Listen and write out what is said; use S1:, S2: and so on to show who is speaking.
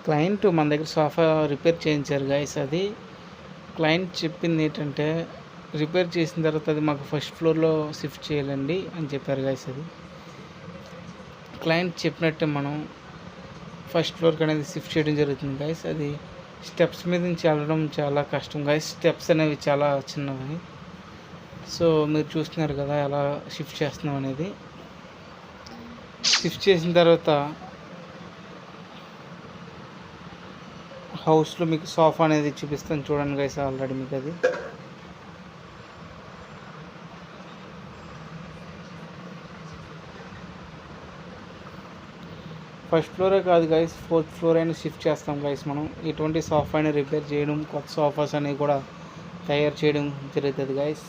S1: Client మన దగ్గర sofa repair చేయించారు గైస్. అది క్లయింట్ చెప్పింది ఏంటంటే, రిపేర్ చేసిన తర్వాత అది మాకు ఫస్ట్ ఫ్లోర్లో షిఫ్ట్ చేయాలండి అని చెప్పారు గైస్. అది క్లయింట్ చెప్పినట్టే మనం ఫస్ట్ ఫ్లోర్కి అనేది షిఫ్ట్ చేయడం జరుగుతుంది గైస్. అది స్టెప్స్ మీద నుంచి వెళ్ళడం చాలా కష్టం గైస్. స్టెప్స్ అనేవి చాలా చిన్నవి. సో మీరు చూస్తున్నారు కదా ఎలా షిఫ్ట్ చేస్తున్నాం అనేది. షిఫ్ట్ చేసిన తర్వాత హౌస్లో మీకు సోఫా అనేది చూపిస్తాను చూడండి గైస్. ఆల్రెడీ మీకు అది ఫస్ట్ ఫ్లోరే కాదు గైస్, 4th ఫ్లోర్ అయినా షిఫ్ట్ చేస్తాం గైస్. మనం ఎటువంటి సోఫా అయినా రిపేర్ చేయడం, కొత్త సోఫాస్ అనేవి కూడా తయారు చేయడం జరుగుతుంది గైస్.